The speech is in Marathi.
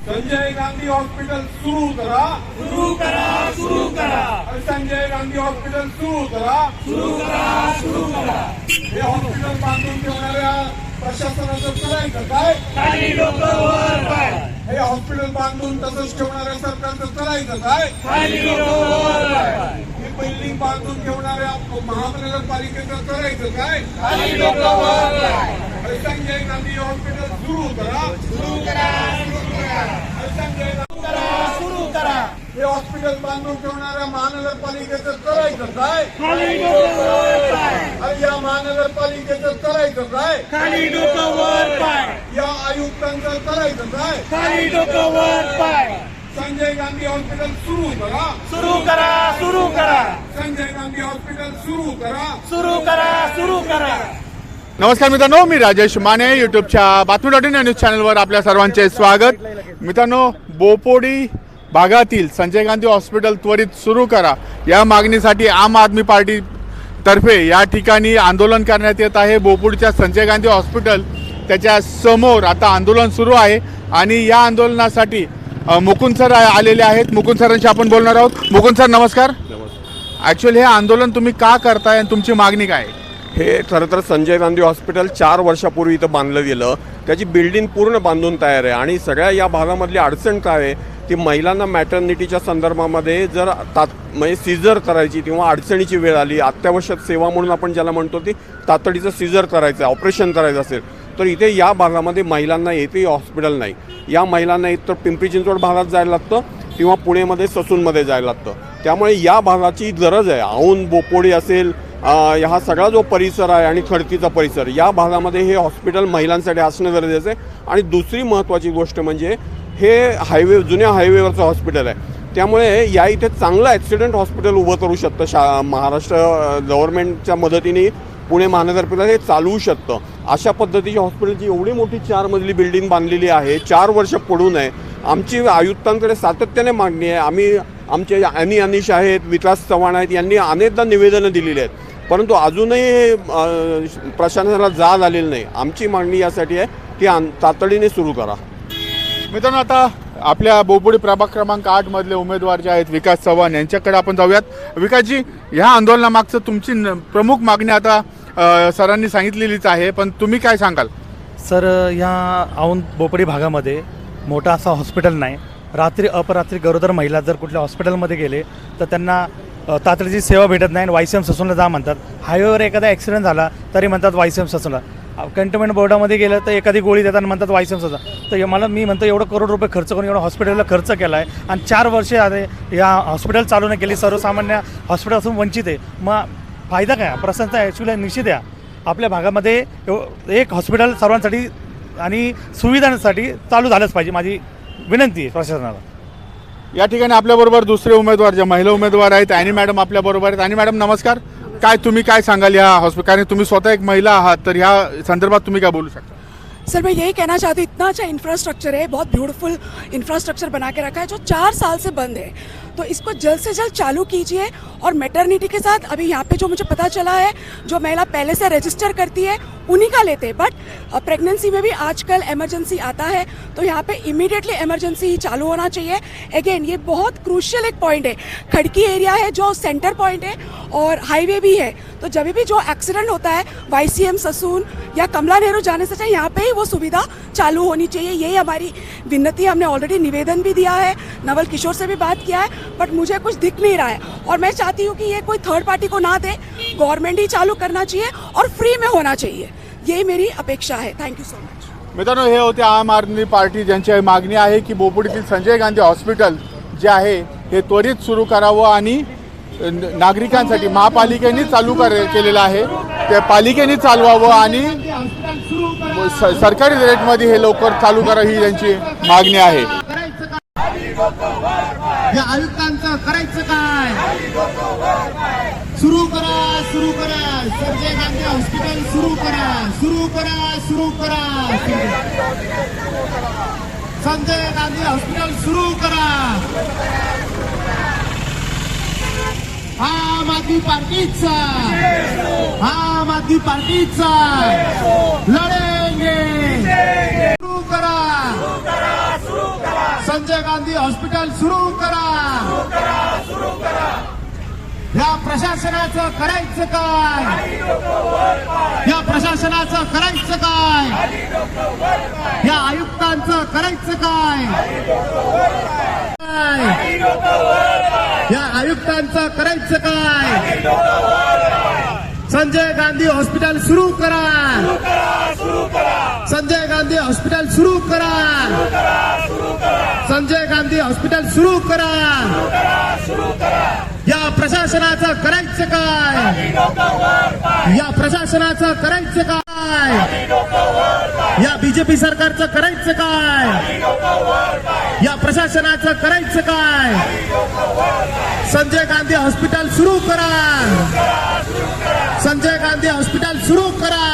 संजय गांधी हॉस्पिटल सुरू करा, सुरू करा, सुरू करा, संजय गांधी हॉस्पिटल सुरू करा, सुरू करा, सुरू करा. हे हॉस्पिटल बांधून ठेवणाऱ्या प्रशासनाचं करायचं काय? खाली डोकं वर पाय, हे हॉस्पिटल बांधून तसंच ठेवणाऱ्या सरकारचं करायचं काय? खाली डोकं वर पाय, ही बिल्डिंग बांधून ठेवणाऱ्या महानगरपालिकेचं करायचं काय? खाली डोकं वर पाय. हे संजय गांधी हॉस्पिटल सुरू करा, सुरू करा, सुरू करा, हे संजय गांधी सुरू करा. हे हॉस्पिटल बांधून ठेवणाऱ्या महानगरपालिकेचं करायचं काय? खाली डोकं वर पाय, अरे या महानगरपालिकेचं करायचं काय? खाली डोकं वर पाय, या आयुक्तांचं करायचं काय? खाली डोकं वर पाय. संजय गांधी हॉस्पिटल सुरू करा, सुरू करा, सुरू करा, संजय गांधी हॉस्पिटल सुरू करा. सुरू करा, सुरू करा. नमस्कार मित्रांनो, मी राजेश माने यूट्यूबच्या बातमी.इन या न्यूज चॅनलवर आपल्या सर्वांचे स्वागत. मित्रांनो, बोपोडी भागातील संजय गांधी हॉस्पिटल त्वरित सुरू करा या मागणीसाठी आम आदमी पार्टी तर्फे या ठिकाणी आंदोलन करण्यात येत आहे. बोपोडीच्या संजय गांधी हॉस्पिटल त्याच्या समोर आता आंदोलन सुरू आहे आणि या आंदोलनासाठी मुकुंद सर आलेले आहेत. मुकुंद सरांशी आपण बोलणार आहोत. मुकुंद सर नमस्कार. ॲक्च्युअली हे आंदोलन तुम्ही का करताय आणि तुमची मागणी काय? हे खरं तर संजय गांधी हॉस्पिटल 4 वर्षापूर्वी इथं बांधलं गेलं. त्याची बिल्डिंग पूर्ण बांधून तयार आहे आणि सगळ्या या भागामधली अडचण काय आहे ती महिलांना मॅटर्निटीच्या संदर्भामध्ये जर म्हणजे सीझर करायची किंवा अडचणीची वेळ आली, अत्यावश्यक सेवा म्हणून आपण ज्याला म्हणतो ती तातडीचं सीझर करायचं ऑपरेशन करायचं असेल तर इथे या भागामध्ये महिलांना एकही हॉस्पिटल नाही. या महिलांना एक तर पिंपरी चिंचवड भागात जायला लागतं किंवा पुणेमध्ये ससूनमध्ये जायला लागतं. त्यामुळे या भागाची गरज आहे. औंध बोपोडी असेल, हा सगळा जो परिसर आहे आणि खडकीचा परिसर, या भागामध्ये हे हॉस्पिटल महिलांसाठी असणं गरजेचं आहे. आणि दुसरी महत्त्वाची गोष्ट म्हणजे हे जुन्या हायवेवरचं हॉस्पिटल आहे. त्यामुळे या इथे चांगलं ॲक्सिडेंट हॉस्पिटल उभं करू शकतं. महाराष्ट्र गव्हर्नमेंटच्या मदतीने पुणे महानगरपालिका हे चालवू शकतं. अशा पद्धतीची हॉस्पिटलची एवढी मोठी 4 मजली बिल्डिंग बांधलेली आहे, 4 वर्ष पडून आहे. आमची आयुक्तांकडे सातत्याने मागणी आहे. आमचे अनिश आहेत, विकास चव्हाण आहेत, यांनी अनेकदा निवेदनं दिलेली आहेत, परंतु अजूनही प्रशासनाला जाग आलेली नाही. आमची मागणी यासाठी आहे की तातडीने सुरू करा. मित्रांनो, आता आपल्या बोपोडी प्रभाग क्रमांक 8 मधले उमेदवार जे आहेत विकास चव्हाण यांच्याकडे आपण जाऊयात. विकासजी, ह्या आंदोलनामागचं तुमची प्रमुख मागणी आता सरांनी सांगितलेलीच आहे, पण तुम्ही काय सांगाल? सर, या औंध बोपोडी भागामध्ये मोठा असा हॉस्पिटल नाही. रात्री अपरात्री गरोदर महिला जर कुठल्या हॉस्पिटलमध्ये गेले तर त्यांना तातडीची सेवा भेटत नाही. YCM ससूनला जा म्हणतात. हायवेवर एखादा ॲक्सिडेंट झाला तरी म्हणतात YCM ससूनला. कंटेनमेंट बोर्डामध्ये गेलं तर एखादी गोळी देतात म्हणतात YCM ससून. तर मी म्हणतो एवढं करोड रुपये खर्च करून एवढं हॉस्पिटलला खर्च केला आहे आणि 4 वर्षे आले या हॉस्पिटल चालू नाही केली. सर्वसामान्य हॉस्पिटल असून वंचित आहे. मग फायदा काय? प्रशासनाचा ॲक्च्युली निश्चित आहे. आपल्या भागामध्ये एक हॉस्पिटल सर्वांसाठी आणि सुविधांसाठी चालू झालंच पाहिजे. माझी विनंती आहे प्रशासनाला. या ठिकाणी आपल्याबरोबर दुसरे उमेदवार जे महिला उमेदवार आहेत, आणि मॅडम आपल्याबरोबर आहेत. आणि मॅडम नमस्कार. तुम्ही काय सांगाल या हॉस्पिटल, कारण तुम्ही स्वतः एक महिला आहात, तर ह्या संदर्भात तुम्ही काय बोलू शकता? सर, मैं यही कहना चाहती हूँ, इतना अच्छा इंफ्रास्ट्रक्चर है, बहुत ब्यूटीफुल इंफ्रास्ट्रक्चर बना के रखा है जो 4 साल से बंद है, तो इसको जल्द से जल्द चालू कीजिए. और मैटरनिटी के साथ अभी यहाँ पे जो मुझे पता चला है, जो महिला पहले से रजिस्टर करती है उन्हीं का लेते हैं, बट प्रेगनेंसी में भी आजकल इमरजेंसी आता है तो यहाँ पे इमीडिएटली इमरजेंसी ही चालू होना चाहिए. अगेन ये बहुत क्रूशियल एक पॉइंट है. खड़की एरिया है जो सेंटर पॉइंट है और हाईवे भी है, तो जब भी जो एक्सीडेंट होता है YCM ससून या कमला नेहरू जाने से चाहिए यहाँ पे ही वो सुविधा चालू होनी चाहिए. यही हमारी विनती. हमने ऑलरेडी निवेदन भी दिया है, नवल किशोर से भी बात किया है, बट मुझे कुछ दिख नहीं रहा है. और मैं चाहती हूँ कि ये कोई थर्ड पार्टी को ना दे, गवर्नमेंट ही चालू करना चाहिए और फ्री में होना चाहिए. यही मेरी अपेक्षा है. Thank you so much. मित्रांनो, हे होते आम आदमी पार्टी ज्यांची मागणी आहे की बोपोडीतील संजय गांधी हॉस्पिटल जे आहे हे त्वरित सुरू करावं आणि नागरिकांसाठी महापालिकेने चालू केलेलं आहे ते पालिकेने चालवावं आणि सरकारी रेटमध्ये हे लवकर चालू करा, ही त्यांची मागणी आहे. या आयुक्तांचं करायचं काय? सुरू करा, सुरू करा. संजय गांधी हॉस्पिटल सुरू करा, सुरू करा, सुरू करा. संजय गांधी हॉस्पिटल सुरू करा. आम आदमी पार्टीचा, आम आदमी पार्टीचा लढेंगे. सुरू करा, संजय गांधी हॉस्पिटल सुरू करा या प्रशासनाचं करायचं काय या प्रशासनाचं करायचं काय या आयुक्तांचं करायचं काय या आयुक्तांचं करायचं काय संजय गांधी हॉस्पिटल सुरू करा संजय गांधी हॉस्पिटल सुरू करा संजय गांधी हॉस्पिटल सुरू करा या प्रशासनाचं करायचं काय या प्रशासनाचं करायचं काय या बीजेपी सरकारचं करायचं काय या प्रशासनाचं करायचं काय संजय गांधी हॉस्पिटल सुरू करा संजय गांधी हॉस्पिटल सुरू करा